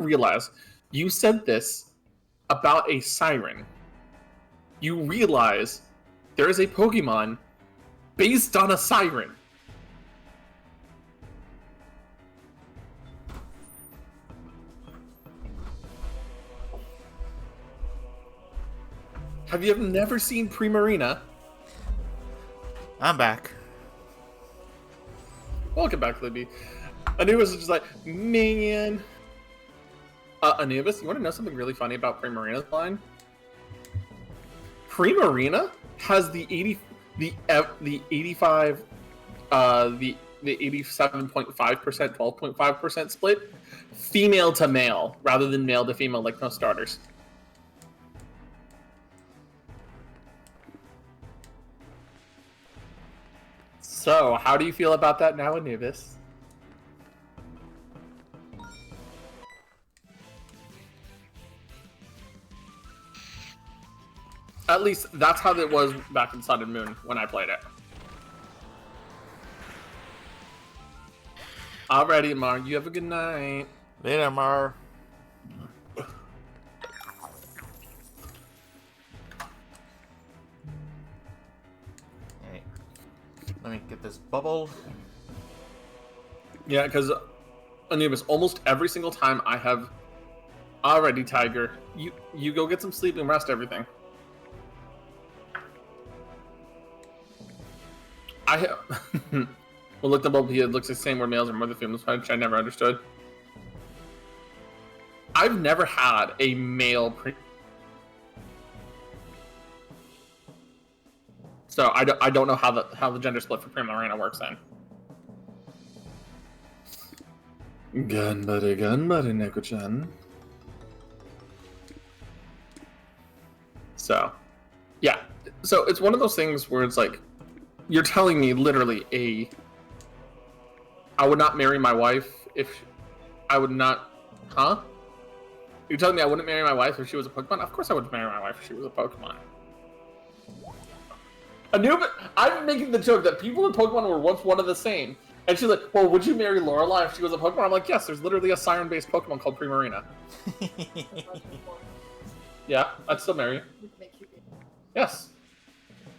realize you said this about a siren. You realize there is a Pokemon based on a siren. Have you never seen Primarina? I'm back. Welcome back, Libby. Anubis is just like, man. Anubis, you want to know something really funny about Primarina's line? Primarina has the 85, the 87.5%, 12.5% split, female to male, rather than male to female like most starters. So, how do you feel about that now, Anubis? At least, that's how it was back in Sun and Moon when I played it. Alrighty, Mar. You have a good night. Later, Mar. Alright. Let me get this bubble. Yeah, because Anubis, almost every single time I have... Alrighty, Tiger. You go get some sleep and rest everything. I have... Well, look, the bulb here looks the same where males are more than females, which I never understood. I've never had a male So I don't know how the gender split for Primarina works then. Ganbare, Neko-chan. So, yeah. So it's one of those things where it's like, you're telling me literally I would not marry my wife if I would not, huh? You're telling me I wouldn't marry my wife if she was a Pokemon? Of course I would marry my wife if she was a Pokemon. Anubis, I'm making the joke that people in Pokemon were once one of the same. And she's like, well, would you marry Lorelei if she was a Pokemon? I'm like, yes, there's literally a siren-based Pokemon called Primarina. Yeah, I'd still marry you. Yes.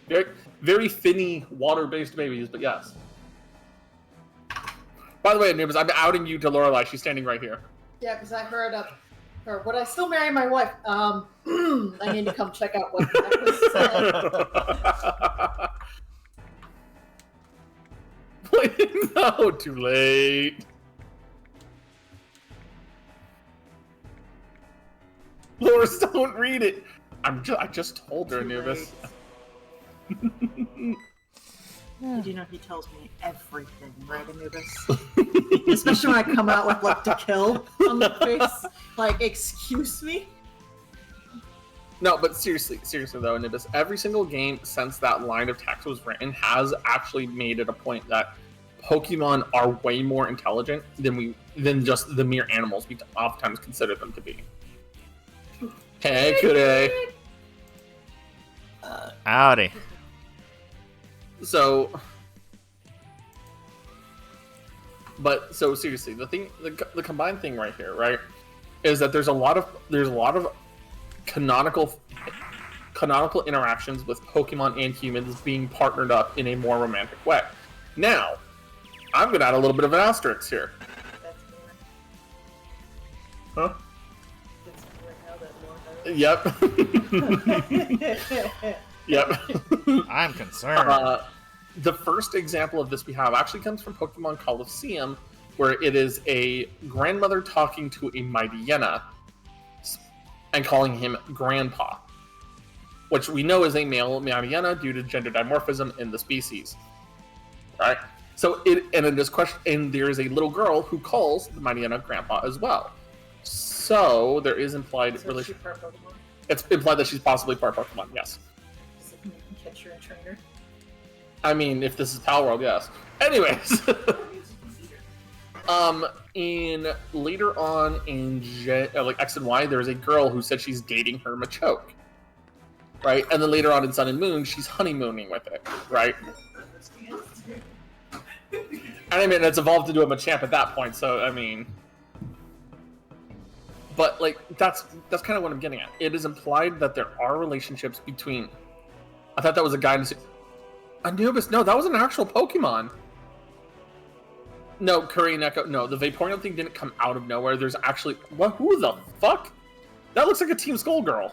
Very, very finny, water-based babies, but yes. By the way, Anubis, I'm outing you to Lorelei. She's standing right here. Yeah, because I heard her, would I still marry my wife? I need to come check out what that was said. No, too late. Loris, don't read it. I just told her, Anubis. You do know he tells me everything, right, Anubis? Especially when I come out with like to kill on the face. Like, excuse me? No, but seriously though, Anubis, every single game since that line of text was written has actually made it a point that Pokemon are way more intelligent than just the mere animals we oftentimes consider them to be. Hey, Kure. Howdy. So seriously, the combined thing right here, right, is that there's a lot of canonical interactions with Pokemon and humans being partnered up in a more romantic way. Now, I'm gonna add a little bit of an asterisk here. Huh? Yep. Yep. I'm concerned. The first example of this we have actually comes from Pokemon Colosseum, where it is a grandmother talking to a Mightyena and calling him Grandpa, which we know is a male Mightyena due to gender dimorphism in the species. Right? So in this question, and there is a little girl who calls the Mightyena Grandpa as well. So there is implied relation. It's implied that she's possibly part Pokemon. Yes. Catcher and trainer. I mean, if this is Pal World, yes. Anyways, in later on in like X and Y, there's a girl who said she's dating her Machoke, right? And then later on in Sun and Moon, she's honeymooning with it, right? And I mean, it's evolved into a Machamp at that point, so I mean, But like that's kind of what I'm getting at. It is implied that there are relationships between. I thought that was a guidance. Anubis, no, that was an actual Pokemon. No, Curry and Echo, no, the Vaporeon thing didn't come out of nowhere. There's actually what? Who the fuck? That looks like a Team Skullgirl.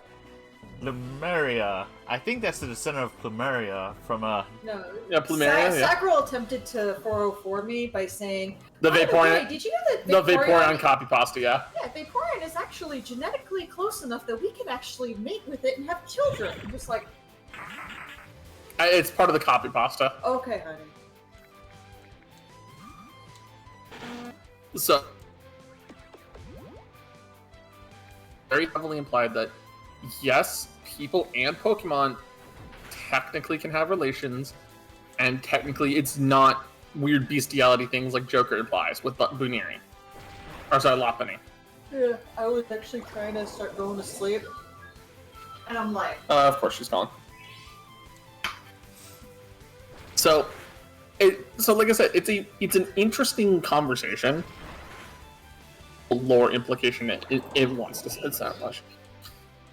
Plumeria. I think that's the descendant of Plumeria from No. Yeah, Plumeria. Yeah. Sakura attempted to 404 me by saying The "By the Vaporeon. way, did you know that The Vaporeon copy pasta, yeah. Yeah, Vaporeon is actually genetically close enough that we can actually mate with it and have children. I'm just like, It's part of the copy pasta. okay, honey. So, very heavily implied that yes, people and Pokemon technically can have relations, and technically it's not weird bestiality things like Joker implies with Buniri. Or sorry, Lopunny. Yeah, I was actually trying to start going to sleep, and I'm like, Of course she's calling. So, like I said, it's an interesting conversation. Lore implication it wants to say that much.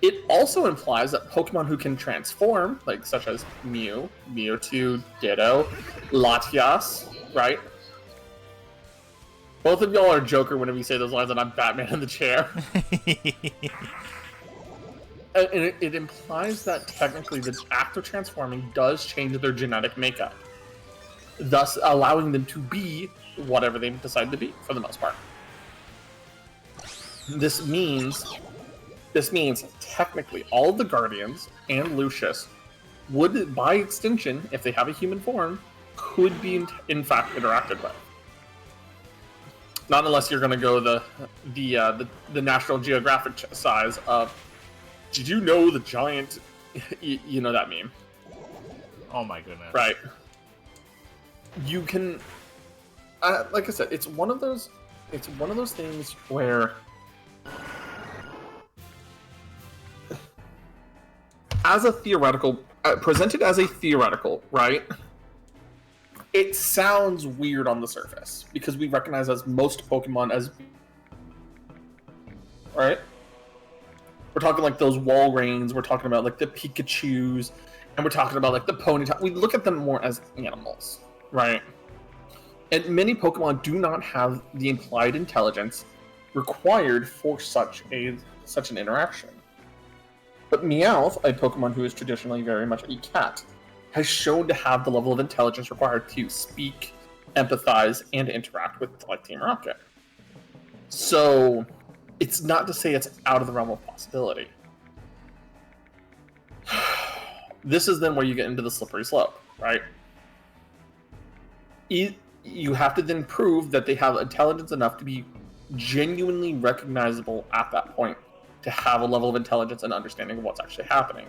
It also implies that Pokemon who can transform, like such as Mew, Mewtwo, Ditto, Latias, right? Both of y'all are Joker whenever you say those lines, and I'm Batman in the chair. And it implies that technically the act of transforming does change their genetic makeup, thus allowing them to be whatever they decide to be for the most part. This means technically all of the Guardians and Lucius would, by extension, if they have a human form, could be in fact interacted with. Not unless you're going to go the National Geographic size of, did you know the giant, you know that meme? Oh my goodness. Right. You can, like I said, it's one of those things where, as a theoretical, presented as a theoretical, right? It sounds weird on the surface because we recognize as most Pokemon as, right? We're talking like those Walreins, we're talking about like the Pikachus, and we're talking about like the Ponyta. We look at them more as animals, right? And many Pokemon do not have the implied intelligence required for such an interaction. But Meowth, a Pokemon who is traditionally very much a cat, has shown to have the level of intelligence required to speak, empathize, and interact with like Team Rocket. So, it's not to say it's out of the realm of possibility. This is then where you get into the slippery slope, right? You have to then prove that they have intelligence enough to be genuinely recognizable at that point, to have a level of intelligence and understanding of what's actually happening.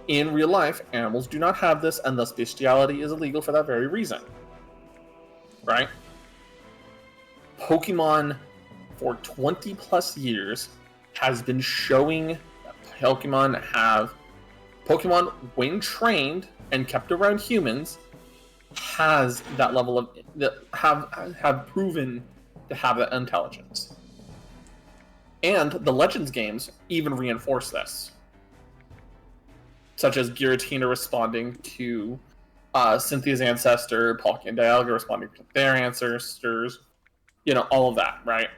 In real life, animals do not have this, and thus bestiality is illegal for that very reason. Right? Pokemon, for 20 plus years, has been showing that Pokemon, when trained and kept around humans, has that level of, have proven to have that intelligence. And the Legends games even reinforce this. Such as Giratina responding to Cynthia's ancestor, Palkia and Dialga responding to their ancestors, all of that, right?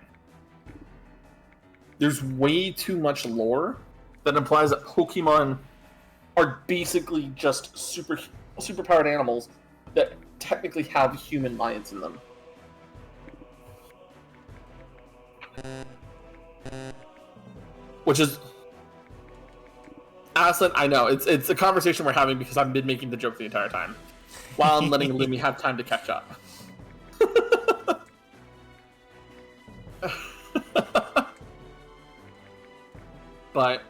There's way too much lore that implies that Pokemon are basically just superpowered animals that technically have human minds in them. Which is, Aslan, I know, it's a conversation we're having because I've been making the joke the entire time, while I'm letting Lumi have time to catch up. But,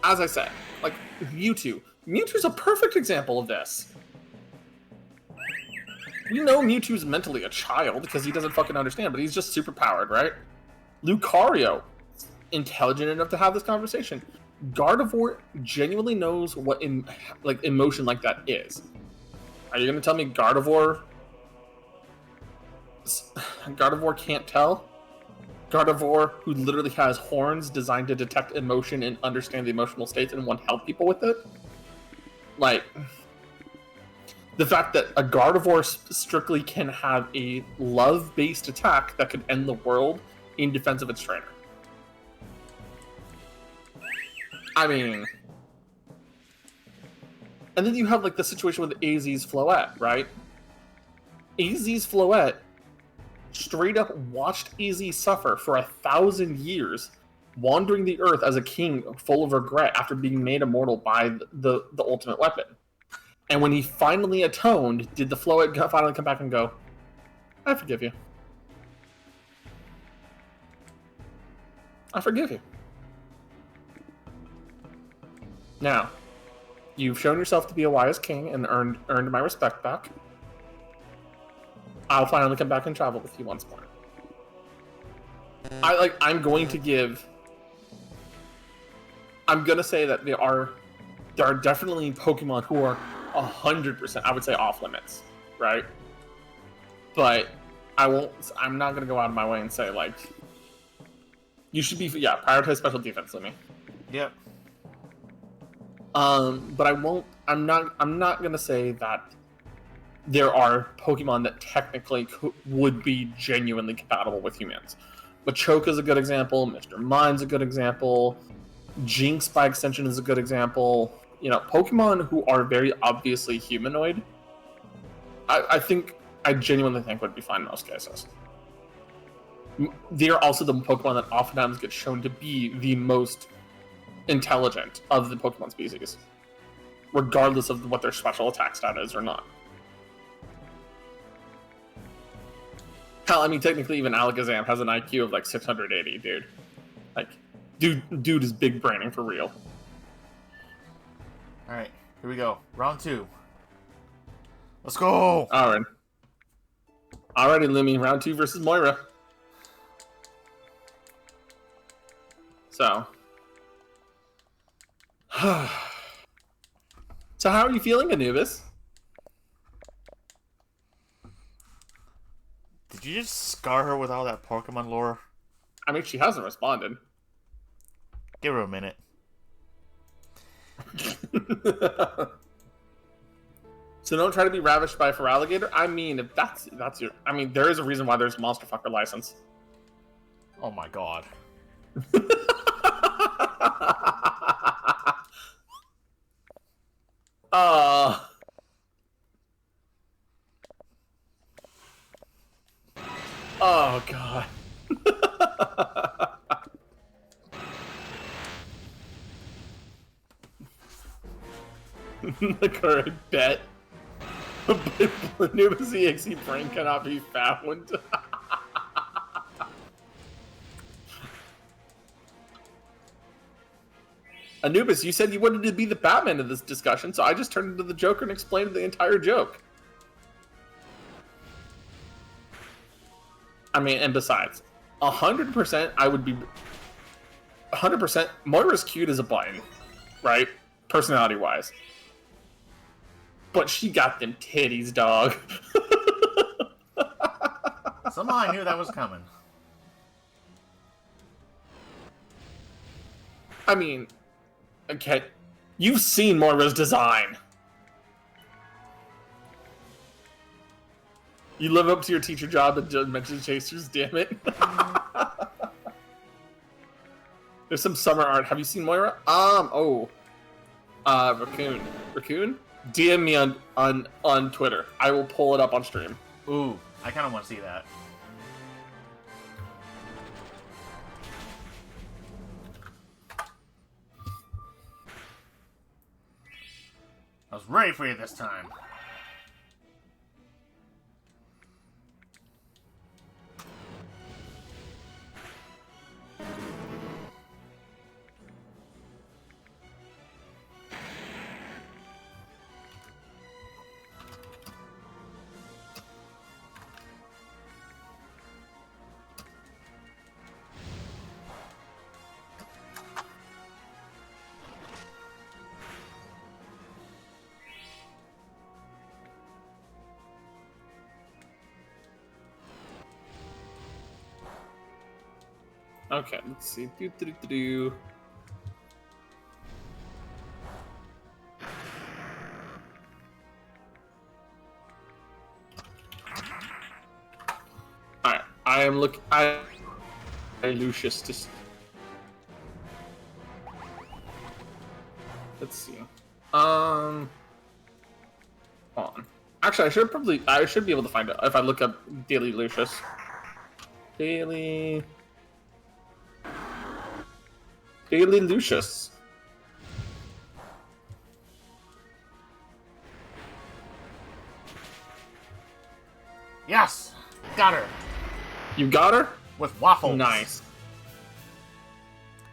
as I said, like, Mewtwo's a perfect example of this. We know Mewtwo's mentally a child because he doesn't fucking understand, but he's just super powered, right? Lucario, intelligent enough to have this conversation. Gardevoir genuinely knows what emotion like that is. Are you gonna tell me Gardevoir can't tell? Gardevoir who literally has horns designed to detect emotion and understand the emotional states and want to help people with it. Like, the fact that a Gardevoir strictly can have a love-based attack that could end the world in defense of its trainer. I mean... And then you have, like, the situation with AZ's Floette, right? AZ's Floette straight up watched AZ suffer for 1,000 years, wandering the earth as a king full of regret after being made immortal by the ultimate weapon. And when he finally atoned, did the Floette finally come back and go, I forgive you. I forgive you. Now, you've shown yourself to be a wise king and earned my respect back. I'll finally come back and travel with you once more. I'm going to say that there are definitely Pokemon who are 100%, I would say, off limits, right? But I'm not going to go out of my way and say, like, you should be, prioritize special defense, Lemmy. Yep. But I'm not going to say that there are Pokemon that technically would be genuinely compatible with humans. Machoke is a good example. Mr. Mime's a good example. Jinx, by extension, is a good example. You know, Pokemon who are very obviously humanoid, I genuinely think would be fine in most cases. They are also the Pokemon that oftentimes get shown to be the most intelligent of the Pokemon species, regardless of what their special attack stat is or not. Hell, I mean, technically, even Alakazam has an IQ of like 680, dude. Like, dude is big braining for real. Alright, here we go. Round 2. Let's go! Alright. Alrighty, Lumi. Round 2 versus Moira. So. So how are you feeling, Anubis? Did you just scar her with all that Pokemon lore? I mean, she hasn't responded. Give her a minute. So don't try to be ravished by a Feraligatr. I mean, if that's your... I mean, there is a reason why there's a Monster Fucker license. Oh my god. Oh god. The current bet. Anubis EXE brain cannot be found. Anubis, you said you wanted to be the Batman of this discussion, so I just turned into the Joker and explained the entire joke. I mean, and besides, 100% I would be... 100% Moira's cute as a button, right? Personality-wise. But she got them titties, dog. Somehow I knew that was coming. I mean, okay, you've seen Moira's design. You live up to your teacher job at Dimension Chasers, damn it. There's some summer art. Have you seen Moira? Raccoon. Raccoon? DM me on Twitter. I will pull it up on stream. Ooh, I kind of want to see that. I was ready for you this time. Okay, let's see. Do. Alright, I am looking. Lucius to. Let's see. Hold on. Actually, I should be able to find it if I look up Daily Lucius. Daily Lucius. Yes! Got her! You got her? With waffles. Nice.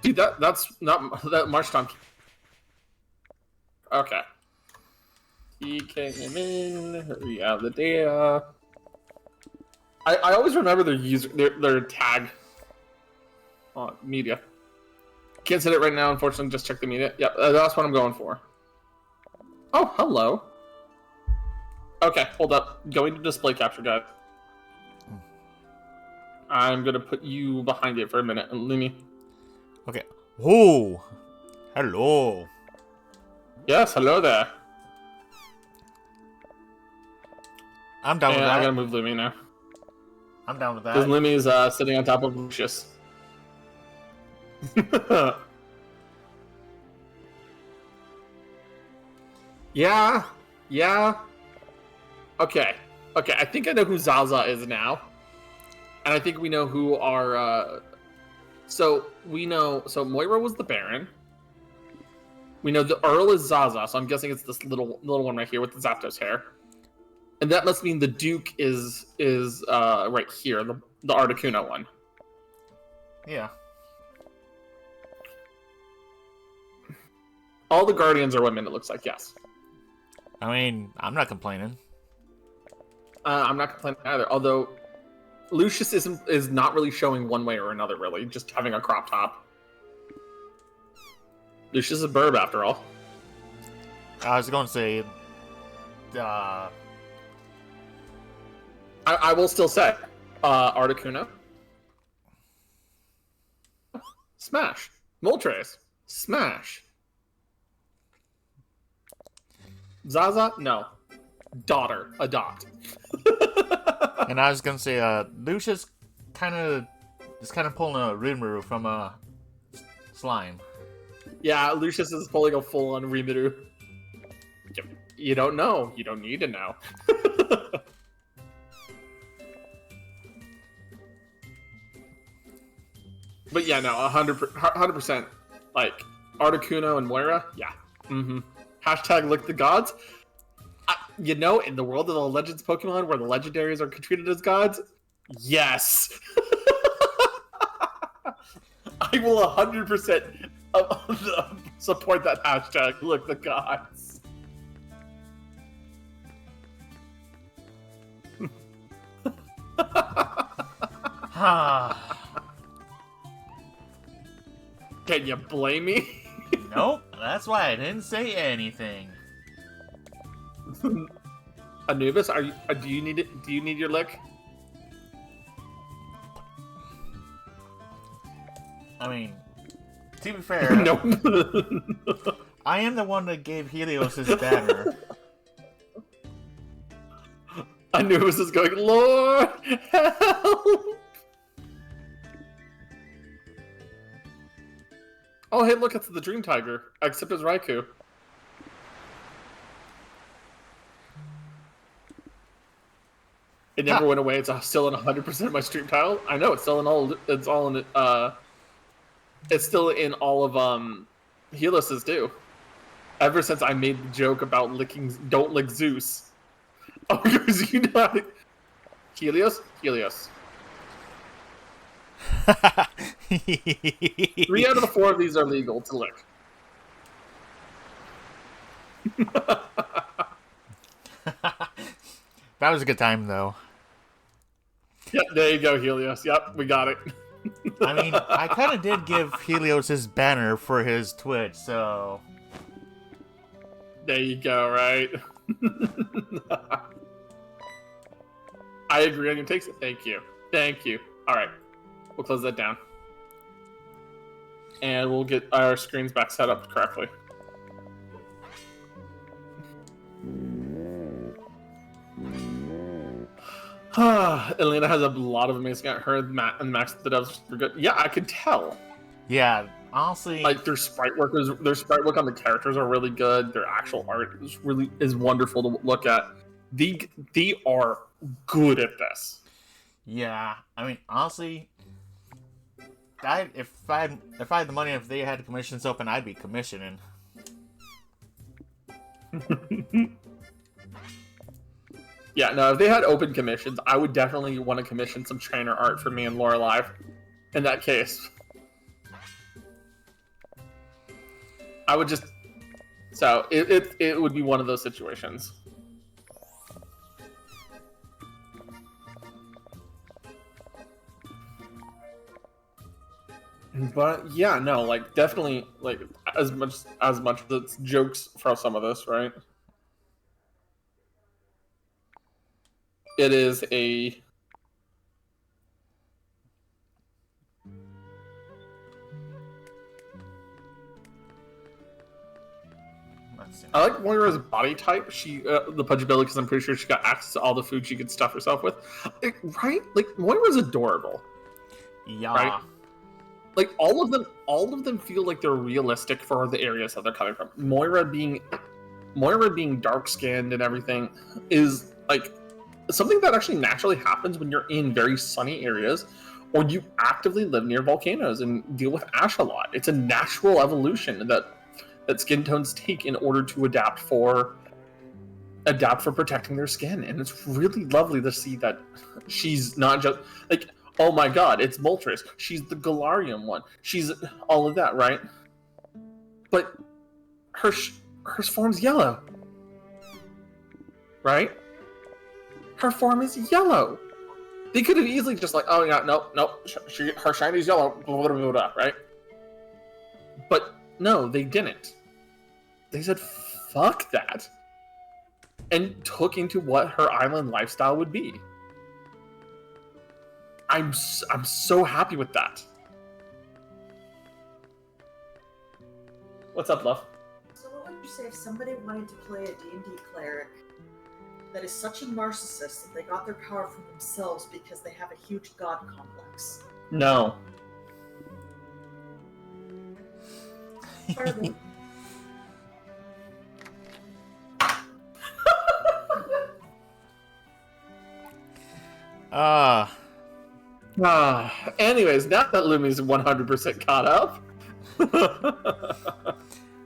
Dude, that's not that marched on. Okay. He came in. Yeah, the data. I always remember their tag. Media. Can't set it right now, unfortunately. Just check the media. Yeah, that's what I'm going for. Oh, hello. Okay, hold up. Going to display capture, guys. I'm gonna put you behind it for a minute, and let me. Okay. Oh, hello. Yes, hello there. I'm down with that. I gotta move Lumi now. I'm down with that. Because Lumi's sitting on top of Lucius. Yeah. Okay, I think I know who Zaza is now. And I think we know who our... So Moira was the Baron. We know the Earl is Zaza, so I'm guessing it's this little one right here with the Zapdos hair. And that must mean the Duke is right here, the Articuno one. Yeah. All the Guardians are women, it looks like, yes. I mean, I'm not complaining. I'm not complaining either, although Lucius is not really showing one way or another, really, just having a crop top. Lucius is a burb, after all. I was going to say... I will still say, Articuno. Smash. Moltres. Smash. Zaza? No. Daughter. Adopt. And I was going to say, Lucius is kind of pulling a Rimuru from Slime. Yeah, Lucius is pulling a full-on Rimuru. You don't know. You don't need to know. But yeah, no, 100%. Like, Articuno and Moira, yeah. Mm-hmm. Hashtag lick the gods. You know, in the world of the Legends Pokemon, where the legendaries are treated as gods, yes. I will 100% support that hashtag, lick the gods. Can you blame me? Nope, that's why I didn't say anything. Anubis, do you need it? Do you need your lick? I mean, to be fair, No. I am the one that gave Helios his banner. Anubis is going, Lord, help! Oh, hey, look, it's the Dream Tiger, except it's Raikou. It never went away. It's still in 100% of my stream tile. I know it's still in all. It's still in all of Helios's too. Ever since I made the joke about don't lick Zeus. Oh, because you know how to... Helios. 3 out of the 4 of these are legal to lick. That was a good time, though. Yep, there you go, Helios. Yep, we got it. I mean, I kind of did give Helios his banner for his Twitch, so... There you go, right? I agree on your takes. Thank you. Alright, we'll close that down. and we'll get our screens back set up correctly. Elena has a lot of amazing art. Her and Max the devs were good. Yeah, I could tell. Yeah, honestly, Like their sprite work on the characters are really good. Their actual art is wonderful to look at. They are good at this. yeah. I mean, honestly, if I had the money, if they had commissions open, I'd be commissioning. Yeah, no, if they had open commissions, I would definitely want to commission some trainer art for me and Laura Live. In that case, I would just. So it would be one of those situations. But yeah, no, like definitely, like as much as it's jokes for some of this, right? It is a. I like Moira's body type. She, the pudgeability, because I'm pretty sure she got access to all the food she could stuff herself with. Right? Like Moira's adorable. Yeah. Right? Like all of them feel like they're realistic for the areas that they're coming from. Moira being dark skinned and everything is like something that actually naturally happens when you're in very sunny areas or you actively live near volcanoes and deal with ash a lot. It's a natural evolution that skin tones take in order to adapt for protecting their skin. And it's really lovely to see that she's not just like, oh my god, it's Moltres. She's the Galarian one. She's all of that, right? But her form's yellow. Right? Her form is yellow. They could have easily just like, oh yeah, nope, her shiny's yellow, blah, blah, blah, blah, right? But no, they didn't. They said, fuck that. And took into what her island lifestyle would be. I'm so happy with that. What's up, love? So what would you say if somebody wanted to play a D&D cleric that is such a narcissist that they got their power from themselves because they have a huge god complex? No. Horrible. Anyways, now that Lumi's 100% caught up.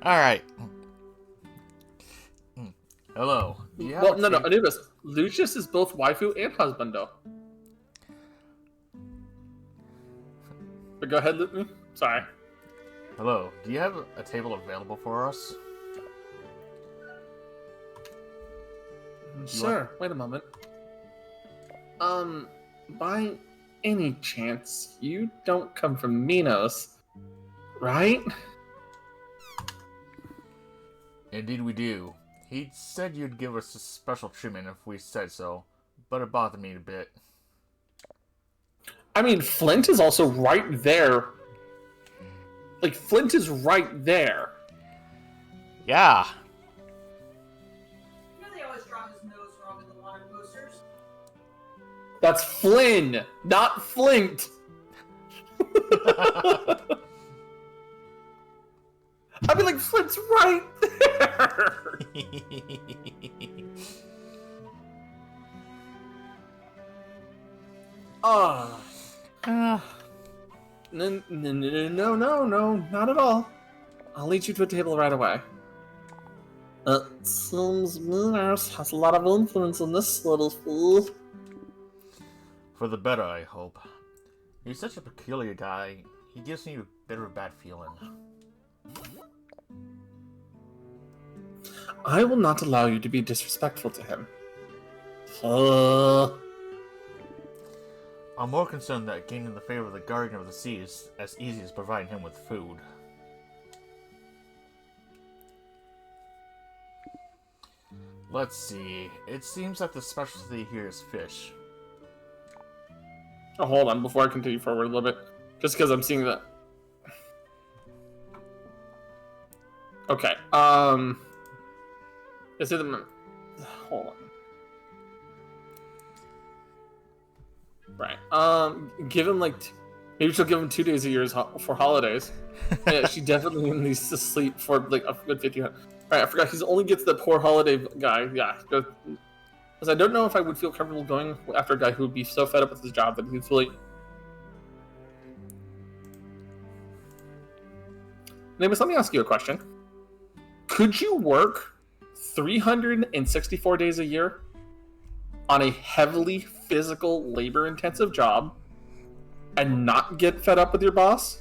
Alright. Hello. Well, no, Anubis. Lucius is both waifu and husbando. But go ahead, Lumi. Sorry. Hello. Do you have a table available for us? Sure. Wait a moment. By any chance, you don't come from Minos, right? Indeed we do. He said you'd give us a special treatment if we said so, but it bothered me a bit. I mean, Flint is also right there. Like, Flint is right there. Yeah. You know they always draw his nose wrong in the water posters. That's Flynn, not Flint. I'd be like, Flint's right there. No, not at all. I'll lead you to a table right away. Seems Minos has a lot of influence on this little fool. For the better, I hope. He's such a peculiar guy. He gives me a bit of a bad feeling. I will not allow you to be disrespectful to him. I'm more concerned that gaining the favor of the Guardian of the Sea is as easy as providing him with food. Let's see. It seems that the specialty here is fish. Oh, hold on, before I continue forward a little bit. Just because I'm seeing that. Okay. Is it the... Hold on. Right. Give him like... Maybe she'll give him 2 days a year for holidays. Yeah, she definitely needs to sleep for like a good 50 minutes. Alright, I forgot. He only gets the poor holiday guy. Yeah. Because I don't know if I would feel comfortable going after a guy who would be so fed up with his job that he'd really... Namus, let me ask you a question. Could you work 364 days a year on a heavily physical, labor-intensive job and not get fed up with your boss?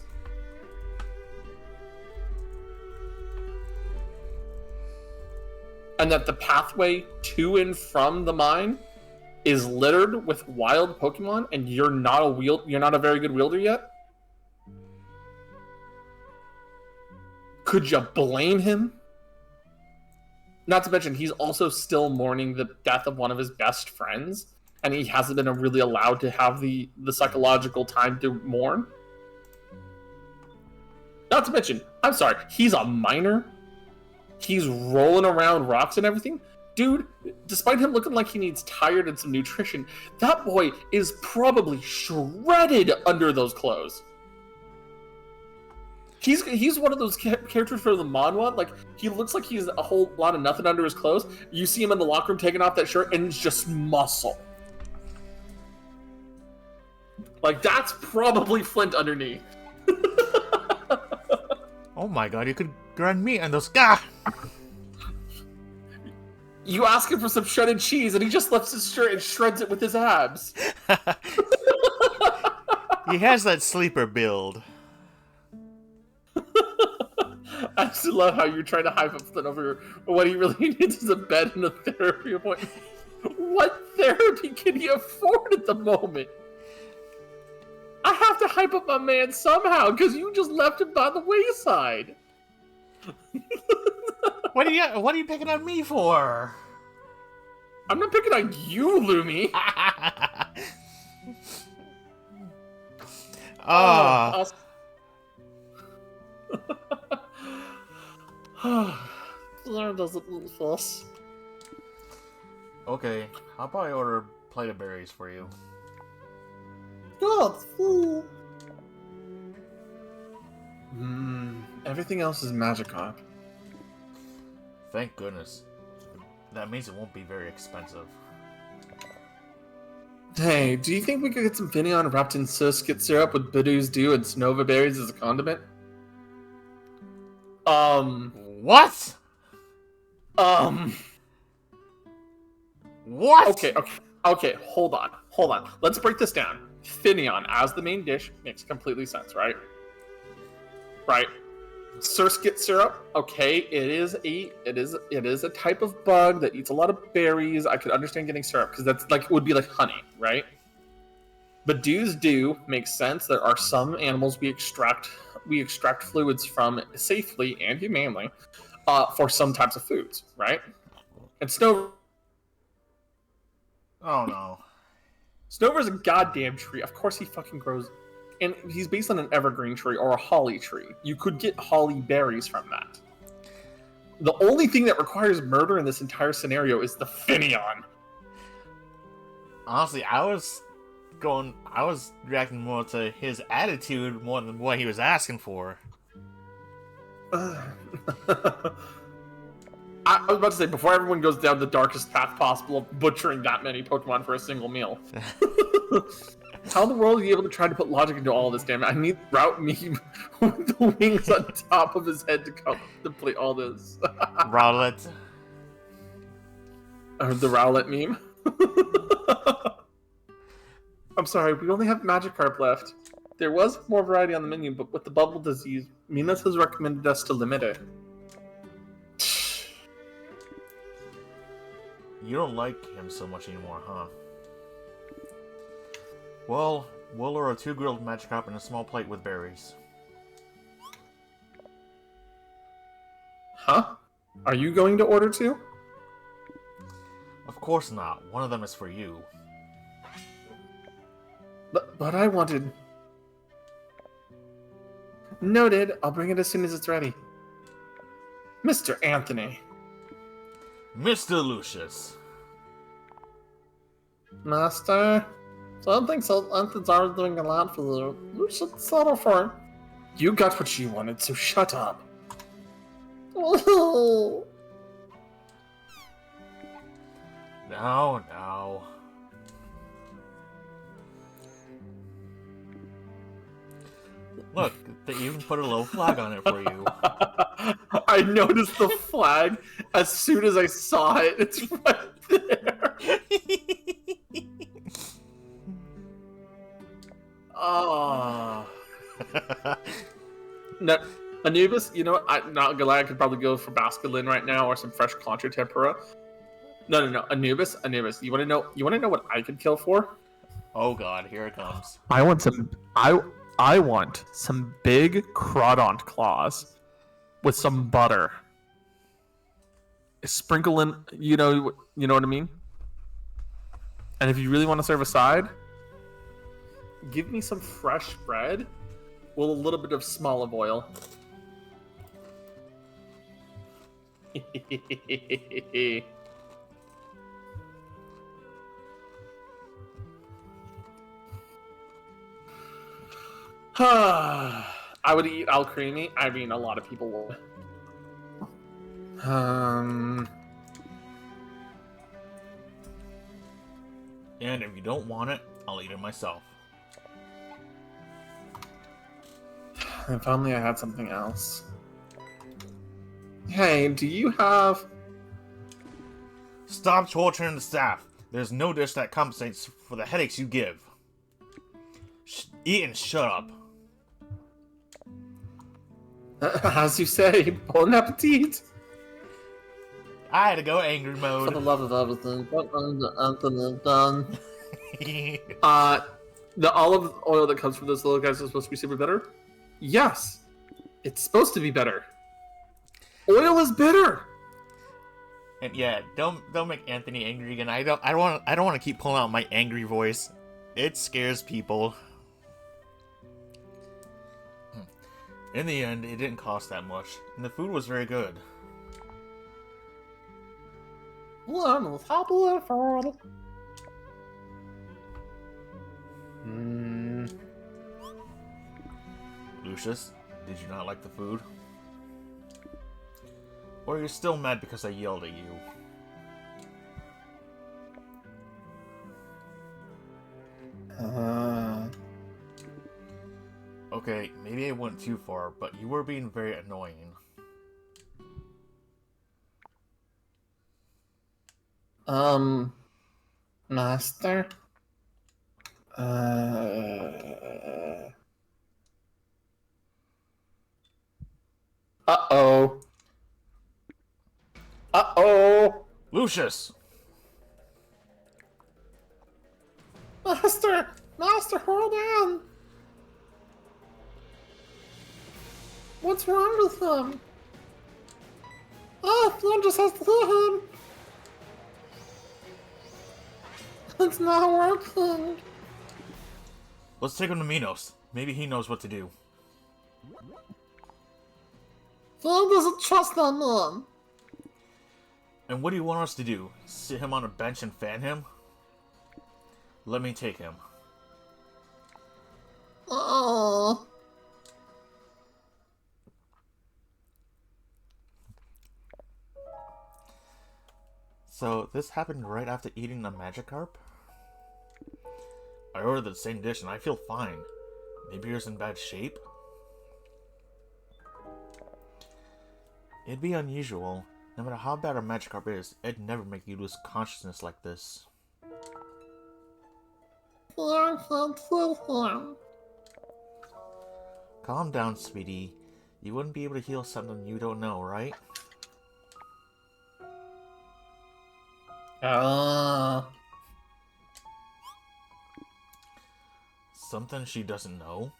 And that the pathway to and from the mine is littered with wild Pokemon, and you're not a very good wielder yet? Could you blame him? Not to mention, he's also still mourning the death of one of his best friends, and he hasn't been really allowed to have the psychological time to mourn. Not to mention, I'm sorry, he's a miner. He's rolling around rocks and everything. Dude, despite him looking like he needs tired and some nutrition, that boy is probably shredded under those clothes. He's one of those characters for the manhwa. Like, he looks like he's a whole lot of nothing under his clothes. You see him in the locker room taking off that shirt, and it's just muscle. Like, that's probably Flint underneath. Oh my god, you could grind meat on those. Gah! You ask him for some shredded cheese, and he just lifts his shirt and shreds it with his abs. He has that sleeper build. I just love how you're trying to hype up Flint over what he really needs is a bed and a therapy appointment. What therapy can he afford at the moment? I have to hype up my man somehow, because you just left him by the wayside. What are you picking on me for? I'm not picking on you, Lumi. Learn does a little fuss. Okay, I'll probably order a plate of berries for you. God, fool. Everything else is Magikarp. Thank goodness. That means it won't be very expensive. Hey, do you think we could get some Finneon wrapped in Suskit syrup with Bidoo's Dew and Snova berries as a condiment? What? What? Okay, hold on. Let's break this down. Finneon as the main dish makes completely sense, right? Right. Surskit syrup, okay, it is a type of bug that eats a lot of berries. I could understand getting syrup because that's like would be like honey, right? But Dews Dew makes sense. There are some animals we extract fluids from safely and humanely for some types of foods, right? And Snover. Oh no. Snover's a goddamn tree. Of course he fucking grows. And he's based on an evergreen tree or a holly tree. You could get holly berries from that. The only thing that requires murder in this entire scenario is the Finneon. Honestly, I was reacting more to his attitude more than what he was asking for. I was about to say, before everyone goes down the darkest path possible of butchering that many Pokemon for a single meal. How in the world are you able to try to put logic into all this, damn it? I need Route Meme with the wings on top of his head to complete all this. Rowlet. Or the Rowlet meme. I'm sorry, we only have Magikarp left. There was more variety on the menu, but with the bubble disease, Minas has recommended us to limit it. You don't like him so much anymore, huh? Well, we'll order 2 grilled Magikarp and a small plate with berries. Huh? Are you going to order 2? Of course not. One of them is for you. But I wanted... Noted. I'll bring it as soon as it's ready. Mr. Anthony. Mr. Lucius. Master, so I don't think so. Anthony's already doing a lot for you. You should settle for it. You got what you wanted, so shut up. Oh. No, no. Look, they even put a little flag on it for you. I noticed the flag as soon as I saw it. It's right there. Oh. No, Anubis, you know what? I'm not gonna lie, I could probably go for Basculin right now or some fresh contra tempura. No. Anubis. You wanna know what I could kill for? Oh god, here it comes. I want some big crawdont claws with some butter. Sprinkle in, you know what I mean? And if you really want to serve a side, give me some fresh bread with a little bit of small olive oil. I would eat al creamy. I mean, a lot of people would. And if you don't want it, I'll eat it myself. If only I had something else. Hey, do you have... Stop torturing the staff. There's no dish that compensates for the headaches you give. Eat and shut up. As you say, bon appetit. I had to go angry For mode. the love of everything, what Anthony done? The olive oil that comes from those little guys is supposed to be super bitter? Yes. It's supposed to be better. Oil is bitter. And yeah, don't make Anthony angry again. I don't want to keep pulling out my angry voice. It scares people. In the end, it didn't cost that much, and the food was very good. Lucius, did you not like the food? Or you're still mad because I yelled at you? Okay, maybe I went too far, but you were being very annoying. Master? Uh-oh. Uh-oh. Lucius! Master, hold on. What's wrong with him? Oh, Flynn just has to heal him. It's not working. Let's take him to Minos. Maybe he knows what to do. Flynn doesn't trust that man. And what do you want us to do? Sit him on a bench and fan him? Let me take him. Oh. So, this happened right after eating the Magikarp? I ordered the same dish and I feel fine. Maybe you're in bad shape? It'd be unusual. No matter how bad a Magikarp is, it'd never make you lose consciousness like this. Calm down, sweetie. You wouldn't be able to heal something you don't know, right? Something she doesn't know?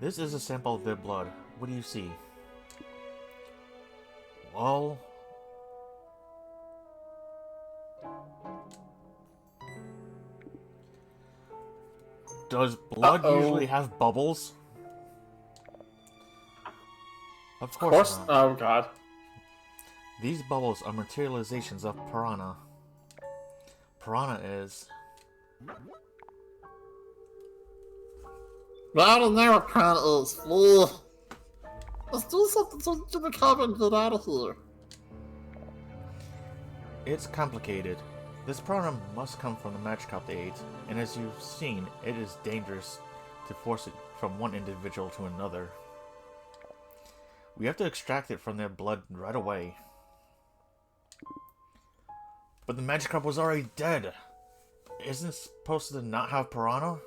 This is a sample of their blood. What do you see? Well... Does blood usually have bubbles? Of Of course, course. not. Oh god. These bubbles are materializations of Piranha. Piranha is... I don't know what Piranha is. Ugh. Let's do something to the cabin and get out of here. It's complicated. This piranha must come from the Magikarp they ate, and as you've seen, it is dangerous to force it from one individual to another. We have to extract it from their blood right away. But the Magikarp was already dead. Isn't it supposed to not have piranha?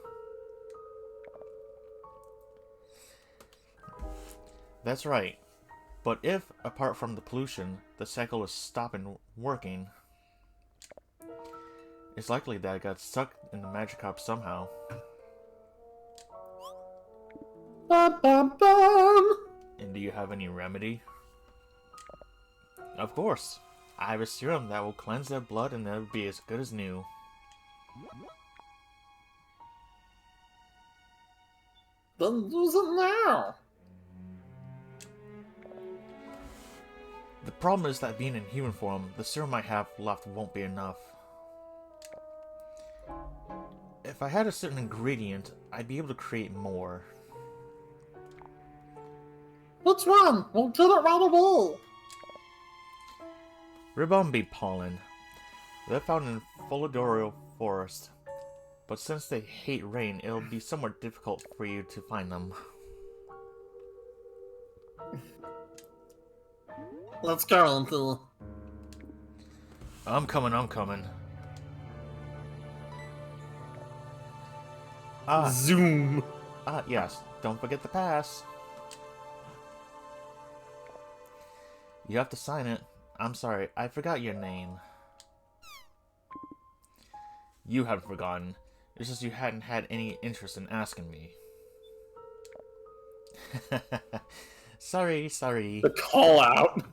That's right. But if, apart from the pollution, the cycle is stopping working, it's likely that it got stuck in the Magikarp somehow. Bum, bum, bum. And do you have any remedy? Of course. I have a serum that will cleanse their blood and they'll be as good as new. Then use it now. The problem is that being in human form, the serum I have left won't be enough. If I had a certain ingredient, I'd be able to create more. Which one? We'll get it right away. Ribombi pollen. They're found in Folidoro Forest. But since they hate rain, it'll be somewhat difficult for you to find them. Let's go, Uncle. I'm coming. Zoom. Yes. Don't forget the pass. You have to sign it. I'm sorry, I forgot your name. You haven't forgotten. It's just you hadn't had any interest in asking me. Sorry. The call out.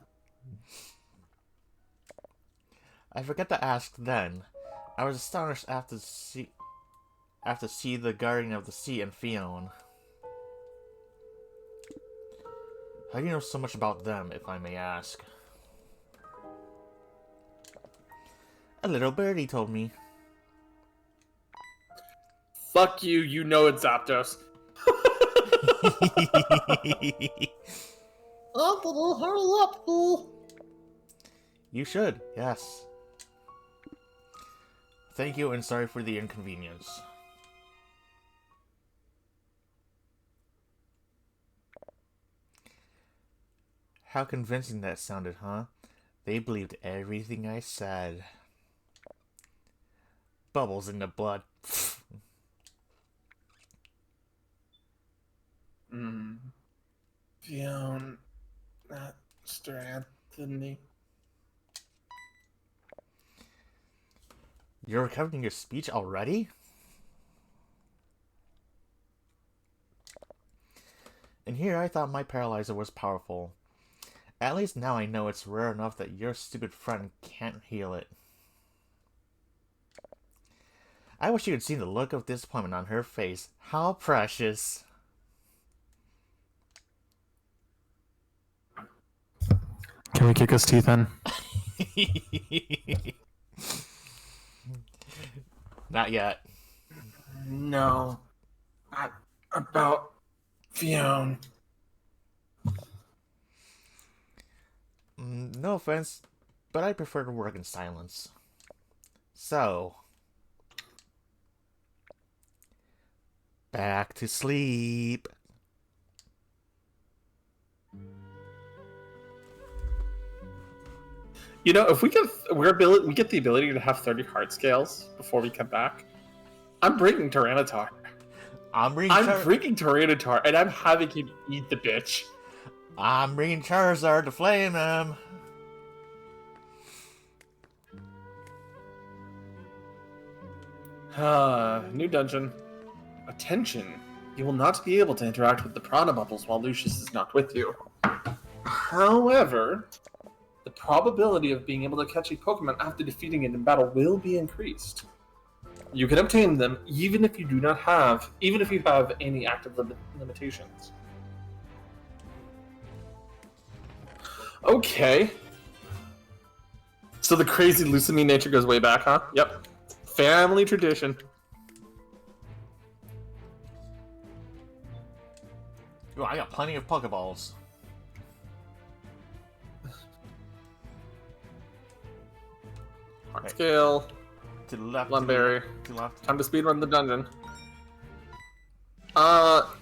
I forgot to ask then. I was astonished after see the Guardian of the Sea and Fion. How do you know so much about them, if I may ask? A little birdie told me. Fuck you, you know it's Zapdos. Uncle, hurry up, fool. You should, yes. Thank you and sorry for the inconvenience. How convincing that sounded, huh? They believed everything I said. Bubbles in the blood. Fiona, Mr. Anthony. You're recovering your speech already? And here I thought my paralyzer was powerful. At least now I know it's rare enough that your stupid friend can't heal it. I wish you had seen the look of disappointment on her face. How precious. Can we kick his teeth in? Not yet. No. Not about Fiona. No offense, but I prefer to work in silence. So... back to sleep. You know, if we get we get the ability to have 30 heart scales before we come back, I'm bringing Tyranitar. I'm bringing Tyranitar, and I'm having him eat the bitch. I'm bringing Charizard to flame him. New dungeon. Attention. You will not be able to interact with the Prana Bubbles while Lucius is not with you. However, the probability of being able to catch a Pokemon after defeating it in battle will be increased. You can obtain them even if you have any active limitations. Okay. So the crazy Lucamine nature goes way back, huh? Yep. Family tradition. Ooh, I got plenty of Pokeballs. Heart scale. To the left. Lumberry. To the left. Time to speedrun the dungeon.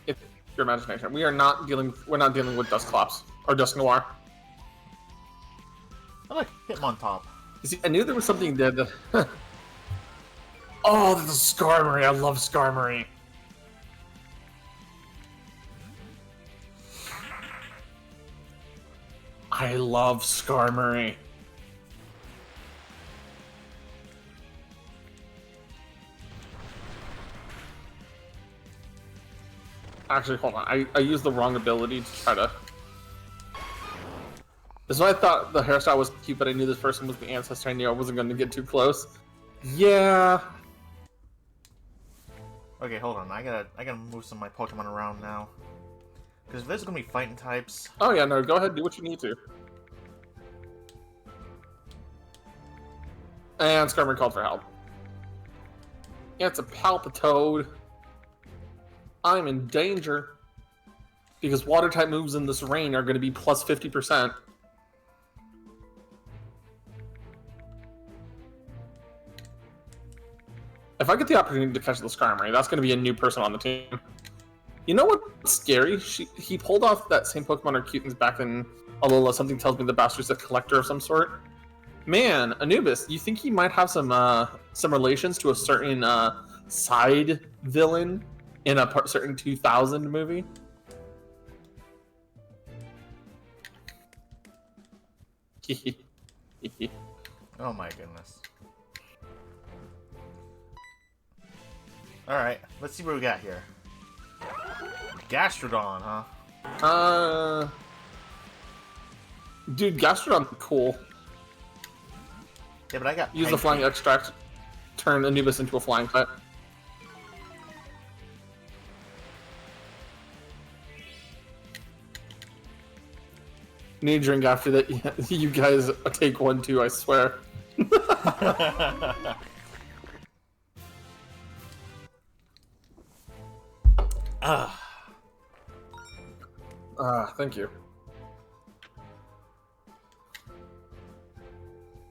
It's your imagination. We're not dealing with Dusclops or Dusk Noir. Oh, look, Hitmontop. You see, I knew there was something there that. Oh, the Skarmory! I love Skarmory. I love Skarmory. Actually, hold on. I used the wrong ability to try to... This is why I thought the hairstyle was cute, but I knew this person was the ancestor. I knew I wasn't going to get too close. Yeah. Okay, hold on. I gotta move some of my Pokemon around now. Because if there's gonna be fighting types... Oh yeah, no, go ahead, do what you need to. And Skarmory called for help. Yeah, it's a Palpitoad. I'm in danger. Because water type moves in this rain are going to be plus 50%. If I get the opportunity to catch the Skarmory, that's going to be a new person on the team. You know what's scary? He pulled off that same Pokemon Arcuten's back in Alola. Something tells me the bastard's a collector of some sort. Man, Anubis, you think he might have some relations to a certain side villain in a certain 2000 movie? Oh my goodness. Alright, let's see what we got here. Gastrodon, huh? Dude, Gastrodon, cool. Yeah, but I got... Use the Flying Extract, turn Anubis into a flying type. Need a drink after that. You guys take one too, I swear. Thank you.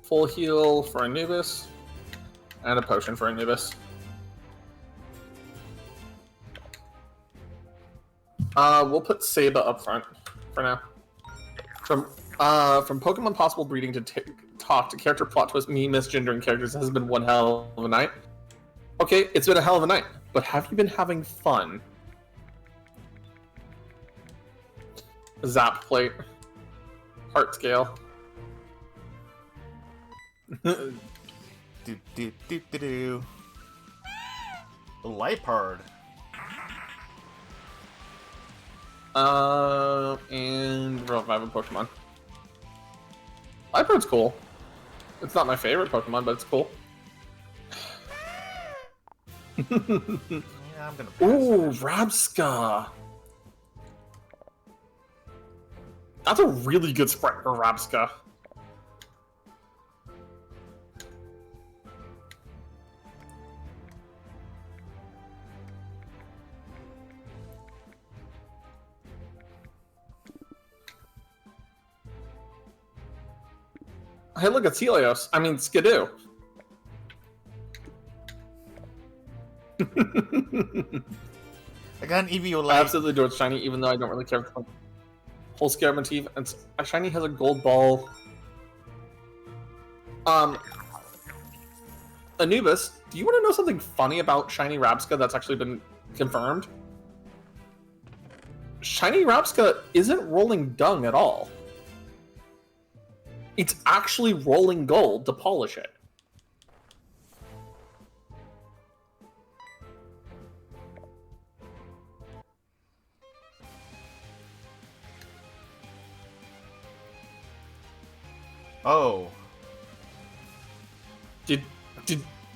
Full heal for Anubis, and a potion for Anubis. We'll put Saba up front for now. From Pokemon Possible Breeding to talk to character plot twist, me misgendering characters has been one hell of a night. Okay, it's been a hell of a night, but have you been having fun? Zap plate. Heart scale. do. Lipard. And revive a Pokemon. Lipard's cool. It's not my favorite Pokemon, but it's cool. Yeah, I'm gonna pass. Ooh, Rabsca. That's a really good sprite for Rabsca. Hey, look, it's Helios. I mean, Skidoo. I got an EVO I light. absolutely adore Shiny, even though I don't really care for the whole scare motif. And Shiny has a gold ball. Anubis, do you want to know something funny about Shiny Rabsca that's actually been confirmed? Shiny Rabsca isn't rolling dung at all. It's actually rolling gold to polish it. Oh. Did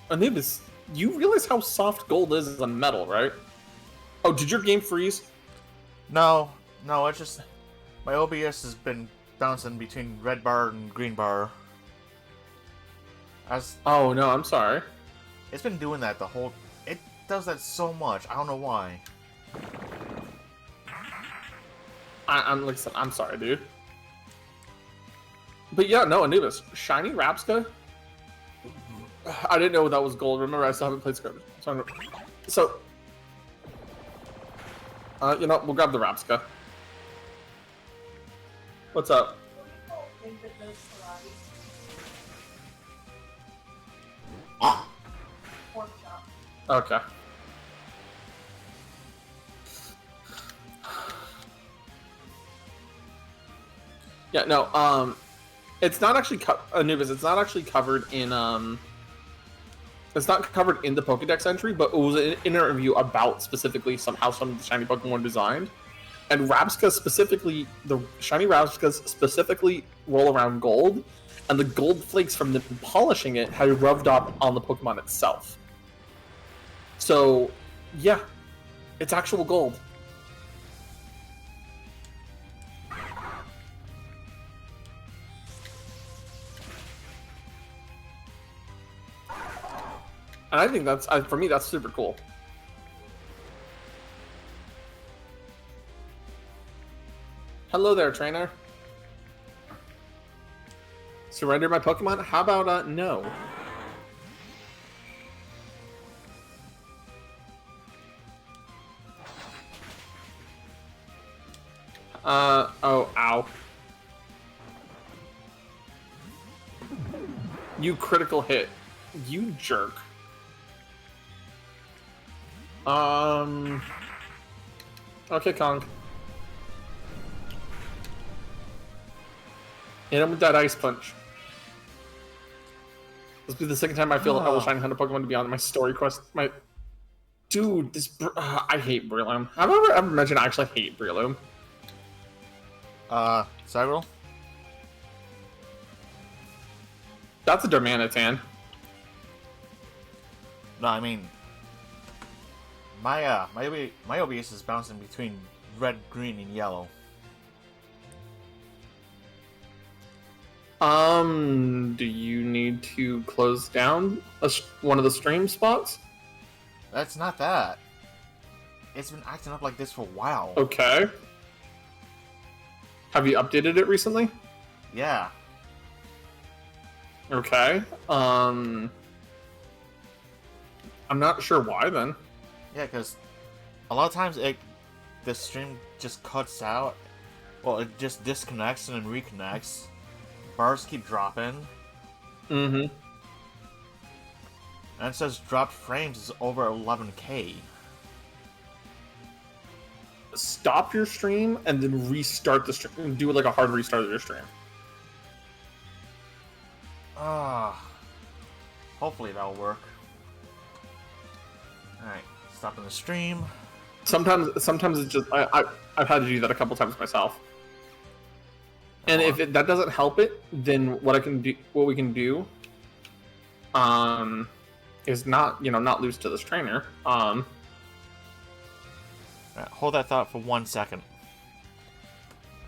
Anubis, you realize how soft gold is as a metal, right? Oh, did your game freeze? No, it's just... My OBS has been bouncing between red bar and green bar. Oh no, I'm sorry. It's been doing that the whole... It does that so much. I don't know why. I'm like I said, I'm sorry, dude. But yeah, no, Anubis. Shiny Rapska? I didn't know that was gold. Remember, I still haven't played Scrimmage. So, you know, we'll grab the Rapska. What's up? Okay. Yeah, no, it's not actually Anubis, it's not actually covered in it's not covered in the Pokédex entry, but it was an interview about specifically how some of the shiny Pokemon were designed. And Rapska specifically, the shiny Rapskas specifically roll around gold, and the gold flakes from them polishing it had rubbed off on the Pokemon itself. So, yeah, it's actual gold. And I think that's, for me, that's super cool. Hello there, trainer. Surrender my Pokemon? How about, no? Oh, ow. You critical hit. You jerk. Okay, Kong. Hit him with that Ice Punch. This will be the second time I feel I will shiny hunt a Pokemon to be on my story quest. Dude, this I hate Breloom. Have I ever mentioned I actually hate Breloom? Cyril? That's a Darmanitan. No, I mean... My OBS is bouncing between red, green, and yellow. Do you need to close down one of the stream spots? That's not that. It's been acting up like this for a while. Okay. Have you updated it recently? Yeah. Okay. I'm not sure why then. Yeah, because a lot of times the stream just cuts out. Well, it just disconnects and then reconnects. Bars keep dropping. Mm-hmm. And it says dropped frames is over 11K. Stop your stream and then restart the stream. Do like a hard restart of your stream. Hopefully that'll work. Alright, stopping the stream. Sometimes it's just I've had to do that a couple times myself. And if that doesn't help it, then what we can do, is not lose to this trainer. Right, hold that thought for 1 second.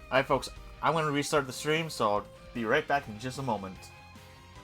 Alright, folks, I'm going to restart the stream, so I'll be right back in just a moment.